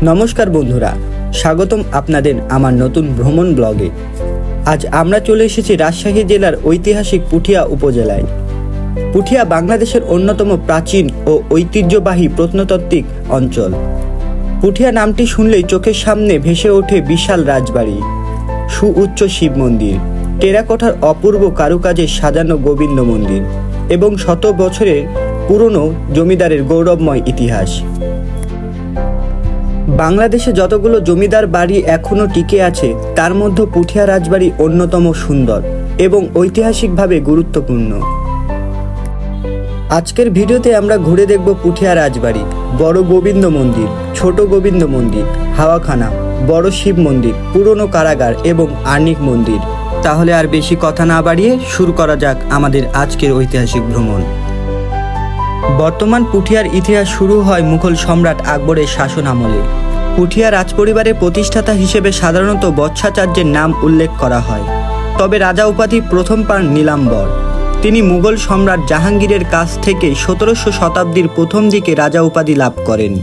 নমস্কার বন্ধুরা, স্বাগতম আপনাদের আমার নতুন ভ্রমণ ব্লগে। আজ আমরা চলে এসেছি রাজশাহী জেলার ঐতিহাসিক পুঠিয়া উপজেলায়। পুঠিয়া বাংলাদেশের অন্যতম প্রাচীন ও ঐতিহ্যবাহী প্রত্নতাত্ত্বিক অঞ্চল। পুঠিয়া নামটি শুনলেই চোখের সামনে ভেসে ওঠে বিশাল রাজবাড়ি, সুউচ্চ শিব মন্দির, টেরাকোটার অপূর্ব কারুকাজে সাজানো গোবিন্দ মন্দির এবং শত বছরের পুরনো জমিদারের গৌরবময় ইতিহাস। বাংলাদেশে যতগুলো জমিদার বাড়ি এখনও টিকে আছে তার মধ্যে পুঠিয়া রাজবাড়ি অন্যতম সুন্দর এবং ঐতিহাসিকভাবে গুরুত্বপূর্ণ। আজকের ভিডিওতে আমরা ঘুরে দেখব পুঠিয়া রাজবাড়ি, বড় গোবিন্দ মন্দির, ছোট গোবিন্দ মন্দির, হাওয়াখানা, বড় শিব মন্দির, পুরনো কারাগার এবং আর্নিক মন্দির। তাহলে আর বেশি কথা না বাড়িয়ে শুরু করা যাক আমাদের আজকের ঐতিহাসিক ভ্রমণ। বর্তমান পুঠিয়ার ইতিহাস শুরু হয় মুঘল সম্রাট আকবরের শাসন আমলে। পুঠিয়া রাজপরিবারের প্রতিষ্ঠাতা হিসেবে সাধারণত বৎসাচার্যের নাম উল্লেখ করা হয়, তবে রাজা উপাধি প্রথম পান নীলাম্বর। তিনি মুঘল সম্রাট জাহাঙ্গীরের কাছ থেকে 1700 শতাব্দীর প্রথম দিকে রাজা উপাধি লাভ করেন।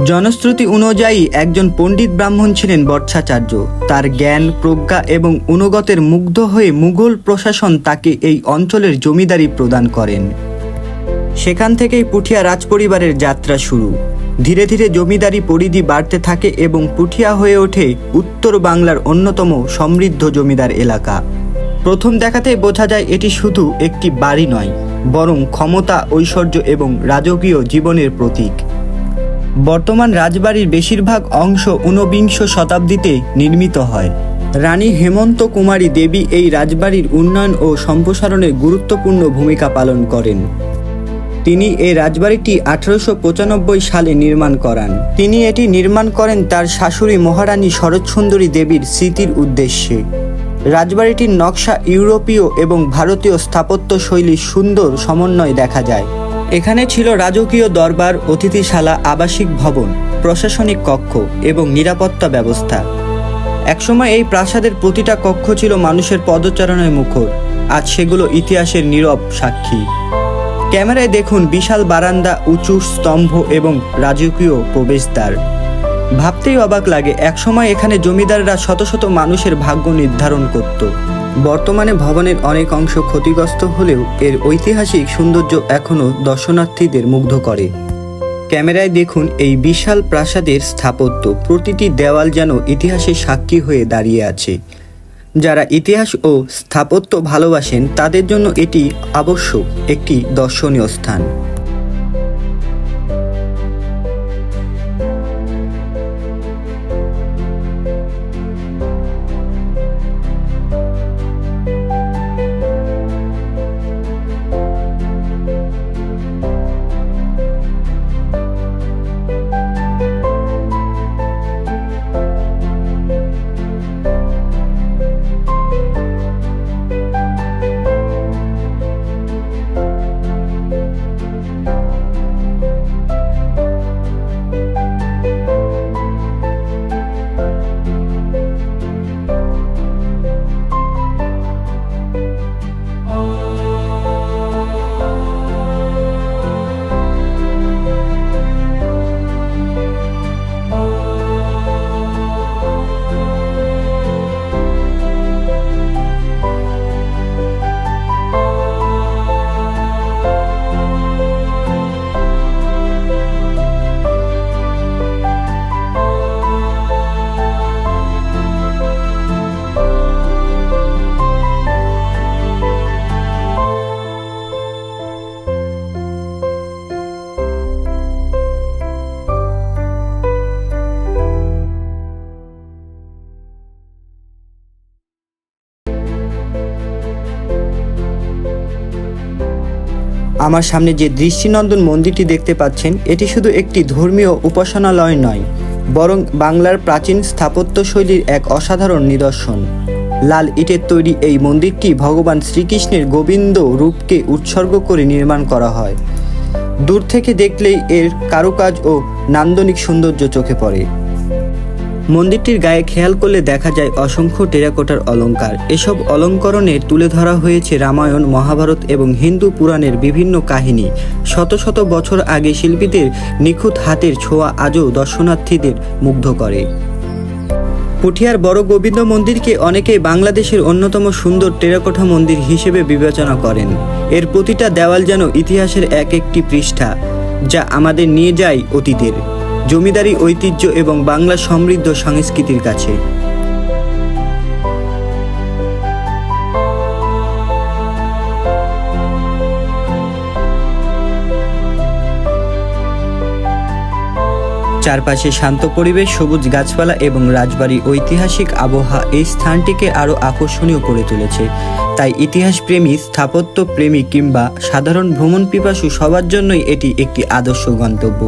জনশ্রুতি অনুযায়ী একজন পণ্ডিত ব্রাহ্মণ ছিলেন বৎসাচার্য। তার জ্ঞান, প্রজ্ঞা এবং অনুগতের মুগ্ধ হয়ে মুঘল প্রশাসন তাকে এই অঞ্চলের জমিদারি প্রদান করেন। সেখান থেকেই পুঠিয়া রাজপরিবারের যাত্রা শুরু। ধীরে ধীরে জমিদারি পরিধি বাড়তে থাকে এবং পুঠিয়া হয়ে ওঠে উত্তর বাংলার অন্যতম সমৃদ্ধ জমিদার এলাকা। প্রথম দেখাতেই বোঝা যায় এটি শুধু একটি বাড়ি নয়, বরং ক্ষমতা, ঐশ্বর্য এবং রাজকীয় জীবনের প্রতীক। বর্তমান রাজবাড়ির বেশিরভাগ অংশ ঊনবিংশ শতাব্দীতে নির্মিত হয়। রানী হেমন্ত কুমারী দেবী এই রাজবাড়ির উন্নয়ন ও সম্প্রসারণে গুরুত্বপূর্ণ ভূমিকা পালন করেন। তিনি এই রাজবাড়িটি 1895 সালে নির্মাণ করান। তিনি এটি নির্মাণ করেন তার শাশুড়ি মহারানী শরৎসুন্দরী দেবীর স্মৃতির উদ্দেশ্যে। রাজবাড়িটির নকশা ইউরোপীয় এবং ভারতীয় স্থাপত্য শৈলীর সুন্দর সমন্বয় দেখা যায়। এখানে ছিল রাজকীয় দরবার, অতিথিশালা, আবাসিক ভবন, প্রশাসনিক কক্ষ এবং নিরাপত্তা ব্যবস্থা। একসময় এই প্রাসাদের প্রতিটা কক্ষ ছিল মানুষের পদচারণায় মুখর। আজ সেগুলো ইতিহাসের নীরব সাক্ষী। ক্যামেরায় দেখুন বিশাল বারান্দা, উঁচু স্তম্ভ এবং রাজকীয় প্রবেশদ্বার। ভাবতেই অবাক লাগে, একসময় এখানে জমিদাররা শত শত মানুষের ভাগ্য নির্ধারণ করত। বর্তমানে ভবনের অনেক অংশ ক্ষতিগ্রস্ত হলেও এর ঐতিহাসিক সৌন্দর্য এখনও দর্শনার্থীদের মুগ্ধ করে। ক্যামেরায় দেখুন এই বিশাল প্রাসাদের স্থাপত্য। প্রতিটি দেওয়াল যেন ইতিহাসের সাক্ষী হয়ে দাঁড়িয়ে আছে। যারা ইতিহাস ও স্থাপত্য ভালোবাসেন তাদের জন্য এটি অবশ্যই একটি দর্শনীয় স্থান। আমার সামনে যে দৃষ্টিনন্দন মন্দিরটি দেখতে পাচ্ছেন, এটি শুধু একটি ধর্মীয় উপাসনালয় নয়, বরং বাংলার প্রাচীন স্থাপত্যশৈলীর এক অসাধারণ নিদর্শন। লাল ইটের তৈরি এই মন্দিরটি ভগবান শ্রীকৃষ্ণের গোবিন্দ রূপকে উৎসর্গ করে নির্মাণ করা হয়। দূর থেকে দেখলেই এর কারুকাজ ও নান্দনিক সৌন্দর্য চোখে পড়ে। মন্দিরটির গায়ে খেয়াল করলে দেখা যায় অসংখ্য টেরাকোটার অলংকার। এসব অলঙ্করণে তুলে ধরা হয়েছে রামায়ণ, মহাভারত এবং হিন্দু পুরাণের বিভিন্ন কাহিনী। শত শত বছর আগে শিল্পীদের নিখুঁত হাতের ছোঁয়া আজও দর্শনার্থীদের মুগ্ধ করে। পুঠিয়ার বড় গোবিন্দ মন্দিরকে অনেকেই বাংলাদেশের অন্যতম সুন্দর টেরাকোটা মন্দির হিসেবে বিবেচনা করেন। এর প্রতিটা দেওয়াল যেন ইতিহাসের এক একটি পৃষ্ঠা, যা আমাদের নিয়ে যায় অতীতের জমিদারি ঐতিহ্য এবং বাংলা সমৃদ্ধ সংস্কৃতির কাছে। চারপাশে শান্ত পরিবেশ, সবুজ গাছপালা এবং রাজবাড়ির ঐতিহাসিক আবহাওয়া এই স্থানটিকে আরও আকর্ষণীয় করে তুলেছে। তাই ইতিহাস প্রেমী, স্থাপত্য প্রেমী কিংবা সাধারণ ভ্রমণ পিপাসু সবার জন্যই এটি একটি আদর্শ গন্তব্য।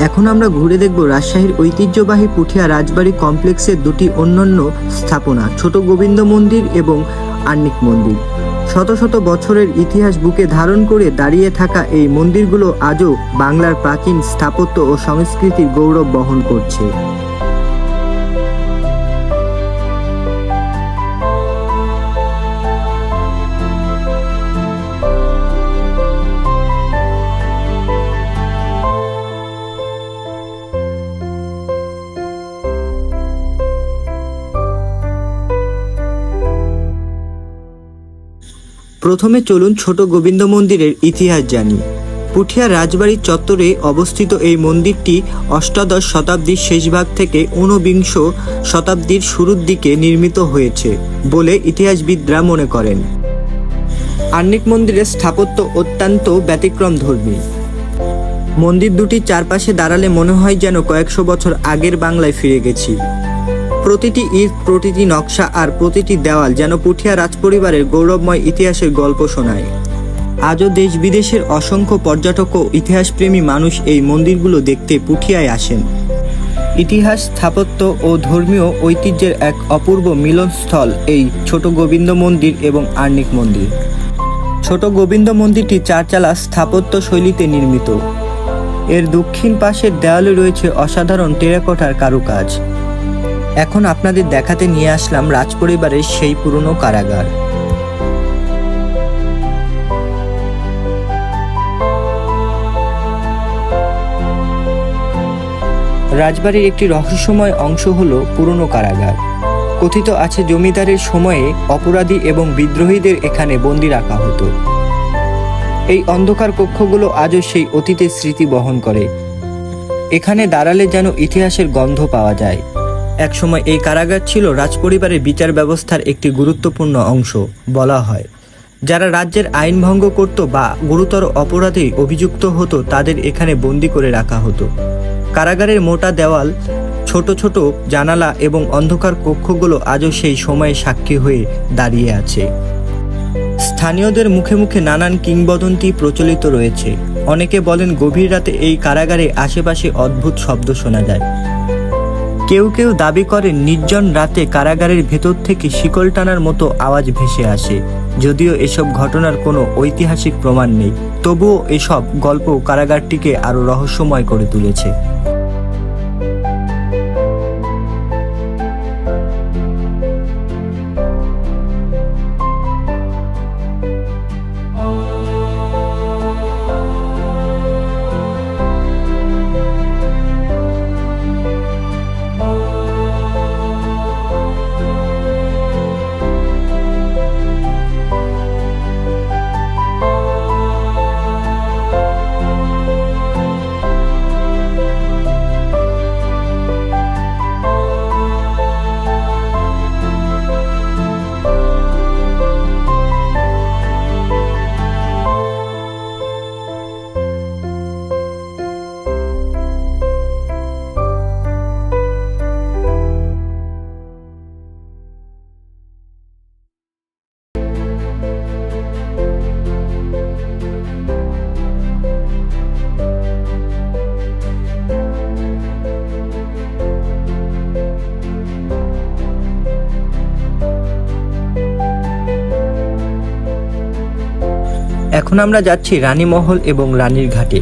এখন আমরা ঘুরে দেখব রাজশাহীর ঐতিহ্যবাহী পুঠিয়া রাজবাড়ি কমপ্লেক্সের দুটি অন্যান্য স্থাপনা, ছোট গোবিন্দ মন্দির এবং আর্নিক মন্দির। শত শত বছরের ইতিহাস বুকে ধারণ করে দাঁড়িয়ে থাকা এই মন্দিরগুলো আজও বাংলার প্রাচীন স্থাপত্য ও সংস্কৃতির গৌরব বহন করছে। প্রথমে চলুন ছোট গোবিন্দ মন্দিরের ইতিহাস জানি। পুঠিয়া রাজবাড়ির চত্বরে অবস্থিত এই মন্দিরটি অষ্টাদশ শতাব্দীর শেষভাগ থেকে ঊনবিংশ শতাব্দীর শুরুর দিকে নির্মিত হয়েছে বলে ইতিহাসবিদরা মনে করেন। আর্নিক মন্দিরের স্থাপত্য অত্যন্ত ব্যতিক্রমধর্মী। মন্দির দুটি চারপাশে দাঁড়ালে মনে হয় যেন কয়েকশো বছর আগের বাংলায় ফিরে গেছি। প্রতিটি ইট, প্রতিটি নকশা আর প্রতিটি দেওয়াল যেন পুঠিয়া রাজপরিবারের গৌরবময় ইতিহাসের গল্প শোনায়। আজও দেশ বিদেশের অসংখ্য পর্যটক ও ইতিহাসপ্রেমী মানুষ এই মন্দিরগুলো দেখতে পুঠিয়ায় আসেন। ইতিহাস, স্থাপত্য ও ধর্মীয় ঐতিহ্যের এক অপূর্ব মিলনস্থল এই ছোট গোবিন্দ মন্দির এবং আর্নিক মন্দির। ছোট গোবিন্দ মন্দিরটি চারচালা স্থাপত্য শৈলীতে নির্মিত। এর দক্ষিণ পাশের দেওয়ালে রয়েছে অসাধারণ টেরাকোটার কারুকাজ। এখন আপনাদের দেখাতে নিয়ে আসলাম রাজপরিবারের সেই পুরনো কারাগার। রাজবাড়ির একটি রহস্যময় অংশ হলো পুরনো কারাগার। কথিত আছে জমিদারের সময়ে অপরাধী এবং বিদ্রোহীদের এখানে বন্দী রাখা হতো। এই অন্ধকার কক্ষগুলো আজও সেই অতীতের স্মৃতি বহন করে। এখানে দাঁড়ালে যেন ইতিহাসের গন্ধ পাওয়া যায়। একসময় এই কারাগার ছিল রাজপরিবারের বিচার ব্যবস্থার একটি গুরুত্বপূর্ণ অংশ। বলা হয় যারা রাজ্যের আইন ভঙ্গ করত বা গুরুতর অপরাধে অভিযুক্ত হতো তাদের এখানে বন্দী করে রাখা হতো। কারাগারের মোটা দেওয়াল, ছোট ছোট জানালা এবং অন্ধকার কক্ষগুলো আজও সেই সময়ে সাক্ষী হয়ে দাঁড়িয়ে আছে। স্থানীয়দের মুখে মুখে নানান কিংবদন্তি প্রচলিত রয়েছে। অনেকে বলেন গভীর রাতে এই কারাগারে আশেপাশে অদ্ভুত শব্দ শোনা যায়। কেউ কেউ দাবি করেন নির্জন রাতে কারাগারের ভেতর থেকে শিকল টানার মতো আওয়াজ ভেসে আসে। যদিও এসব ঘটনার কোনো ঐতিহাসিক প্রমাণ নেই, তবুও এসব গল্প কারাগারটিকে আরও রহস্যময় করে তুলেছে। এখন আমরা যাচ্ছি রানীমহল এবং রানীর ঘাটে।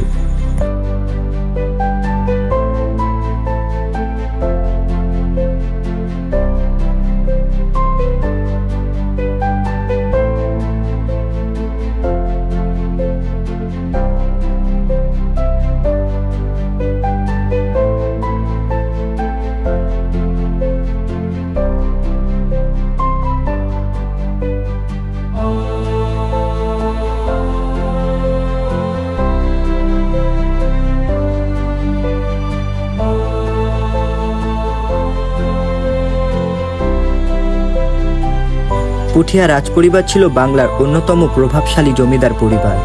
পুঠিয়া রাজপরিবার ছিল বাংলার অন্যতম প্রভাবশালী জমিদার পরিবার।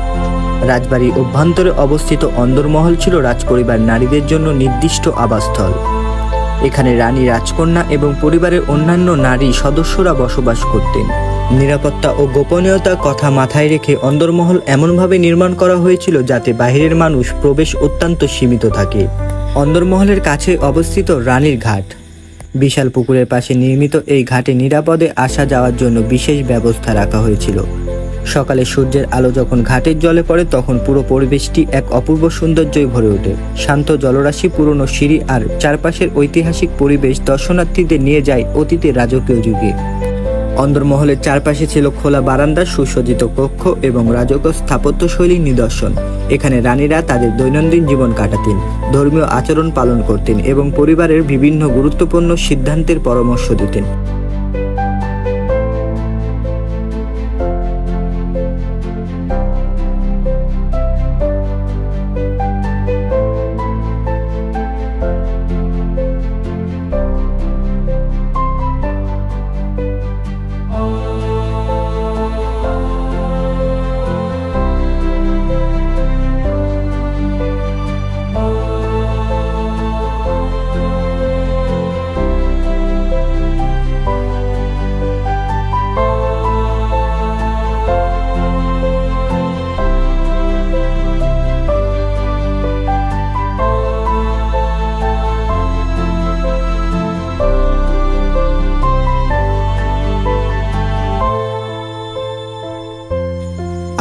রাজবাড়ির অভ্যন্তরে অবস্থিত অন্দরমহল ছিল রাজপরিবার নারীদের জন্য নির্দিষ্ট আবাসস্থল। এখানে রানী, রাজকন্যা এবং পরিবারের অন্যান্য নারী সদস্যরা বসবাস করতেন। নিরাপত্তা ও গোপনীয়তার কথা মাথায় রেখে অন্দরমহল এমনভাবে নির্মাণ করা হয়েছিল যাতে বাইরের মানুষ প্রবেশ অত্যন্ত সীমিত থাকে। অন্দরমহলের কাছে অবস্থিত রানীর ঘাট। বিশাল পুকুরের পাশে নির্মিত এই ঘাটে নিরাপদে আসা যাওয়ার জন্য বিশেষ ব্যবস্থা রাখা হয়েছিল। সকালে সূর্যের আলো যখন ঘাটের জলে পড়ে তখন পুরো পরিবেশটি এক অপূর্ব সৌন্দর্যই ভরে ওঠে। শান্ত জলরাশি, পুরনো সিঁড়ি আর চারপাশের ঐতিহাসিক পরিবেশ দর্শনার্থীদের নিয়ে যায় অতীতের রাজকীয় যুগে। অন্দরমহলের চারপাশে ছিল খোলা বারান্দা, সুসজ্জিত কক্ষ এবং রাজকীয় স্থাপত্যশৈলীর নিদর্শন। এখানে রানীরা তাদের দৈনন্দিন জীবন কাটাতেন, ধর্মীয় আচরণ পালন করতেন এবং পরিবারের বিভিন্ন গুরুত্বপূর্ণ সিদ্ধান্তের পরামর্শ দিতেন।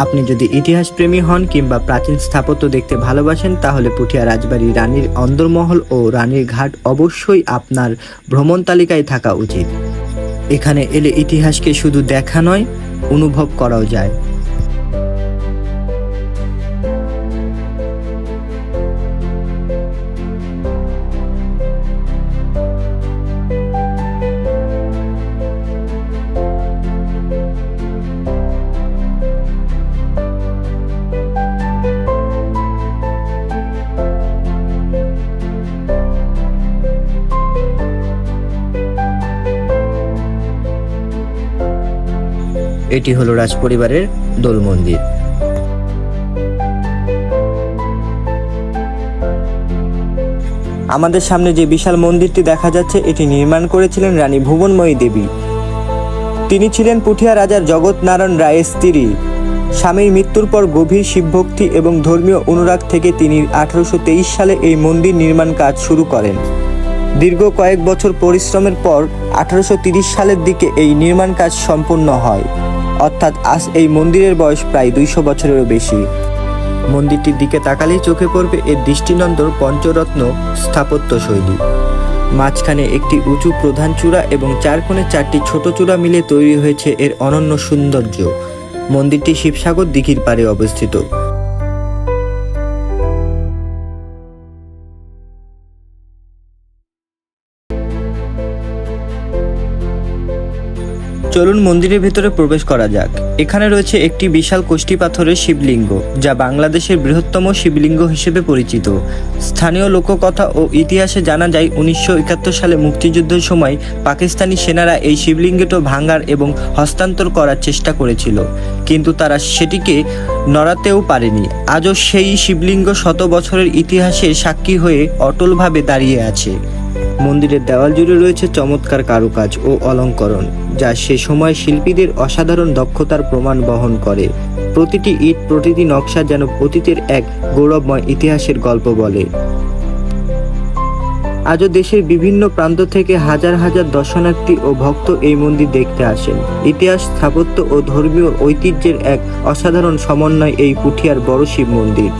আপনি যদি ইতিহাস প্রেমী হন কিংবা প্রাচীন স্থাপত্য দেখতে ভালোবাসেন তাহলে পুঠিয়া রাজবাড়ি, রানীর অন্দরমহল ও রানীর ঘাট অবশ্যই আপনার ভ্রমণ তালিকায় থাকা উচিত। এখানে এলে ইতিহাসকে শুধু দেখা নয়, অনুভব করাও যায়। এটি হলো রাজপরিবারের দোল মন্দির। আমাদের সামনে যে বিশাল মন্দিরটি দেখা যাচ্ছে এটি নির্মাণ করেছিলেন রানী ভুবনময়ী দেবী। তিনি ছিলেন পুঠিয়া রাজার জগৎ নারায়ণ রায়ের স্ত্রী। স্বামীর মৃত্যুর পর গভীর শিবভক্তি এবং ধর্মীয় অনুরাগ থেকে তিনি 1823 সালে এই মন্দির নির্মাণ কাজ শুরু করেন। দীর্ঘ কয়েক বছর পরিশ্রমের পর 1830 সালের দিকে এই নির্মাণ কাজ সম্পূর্ণ হয়। অর্থাৎ আজ এই মন্দিরের বয়স প্রায় 200 বছরেরও বেশি। মন্দিরটির দিকে তাকালেই চোখে পড়বে এর দৃষ্টিনন্দন পঞ্চরত্ন স্থাপত্য শৈলী। মাঝখানে একটি উঁচু প্রধান চূড়া এবং চার কোণে 4টি ছোট চূড়া মিলে তৈরি হয়েছে এর অনন্য সৌন্দর্য। মন্দিরটি শিবসাগর দিঘির পাড়ে অবস্থিত। চলুন মন্দিরের ভেতরে প্রবেশ করা যাক। এখানে রয়েছে একটি বিশাল কোষ্ঠী পাথরের শিবলিঙ্গ, যা বাংলাদেশের বৃহত্তম শিবলিঙ্গ হিসেবে পরিচিত। স্থানীয় লোককথা ও ইতিহাসে জানা যায় 1971 সালে মুক্তিযুদ্ধের সময় পাকিস্তানি সেনারা এই শিবলিঙ্গটি ভাঙার এবং হস্তান্তর করার চেষ্টা করেছিল, কিন্তু তারা সেটিকে নড়াতেও পারেনি। আজও সেই শিবলিঙ্গ শত বছরের ইতিহাসের সাক্ষী হয়ে অটলভাবে দাঁড়িয়ে আছে। মন্দিরের দেওয়াল জুড়ে রয়েছে চমৎকার কারুকাজ ও অলঙ্করণ, যা সে সময় শিল্পীদের অসাধারণ দক্ষতার প্রমাণ বহন করে। প্রতিটি ইট, প্রতিটি নকশা যেন অতীতের এক গৌরবময় ইতিহাসের গল্প বলে। আজও দেশের বিভিন্ন প্রান্ত থেকে হাজার হাজার দর্শনার্থী ও ভক্ত এই মন্দির দেখতে আসেন। ইতিহাস, স্থাপত্য ও ধর্মীয় ঐতিহ্যের এক অসাধারণ সমন্বয় এই পুঠিয়ার বড় শিব মন্দির।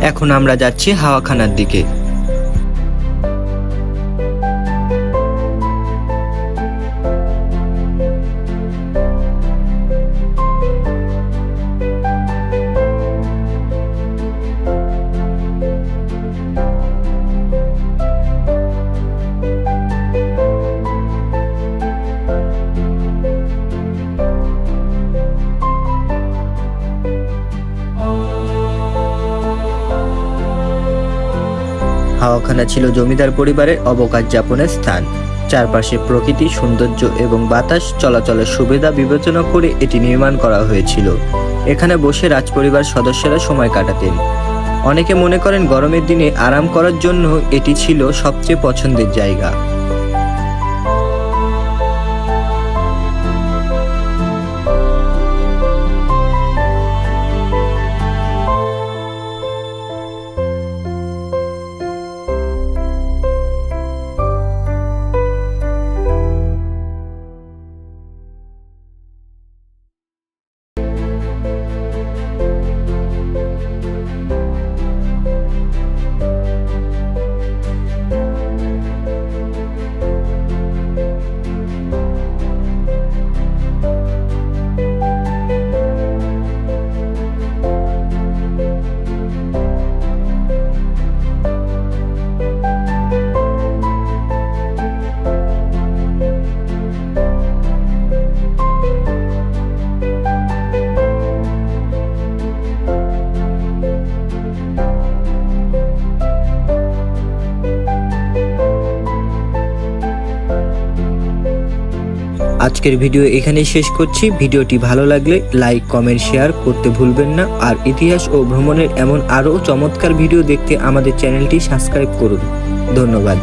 এখন আমরা যাচ্ছি হাওয়াখানার দিকে। হাওয়াখানা ছিল জমিদার পরিবারের অবকাশ যাপনের স্থান। চারপাশে প্রকৃতি সৌন্দর্য এবং বাতাস চলাচলের সুবিধা বিবেচনা করে এটি নির্মাণ করা হয়েছিল। এখানে বসে রাজপরিবার সদস্যরা সময় কাটাতেন। অনেকে মনে করেন গরমের দিনে আরাম করার জন্য এটি ছিল সবচেয়ে পছন্দের জায়গা। আজকের ভিডিও এখানেই শেষ করছি। ভিডিওটি ভালো লাগলে লাইক, কমেন্ট, শেয়ার করতে ভুলবেন না। আর ইতিহাস ও ভ্রমণের এমন আরও চমৎকার ভিডিও দেখতে আমাদের চ্যানেলটি সাবস্ক্রাইব করুন। ধন্যবাদ।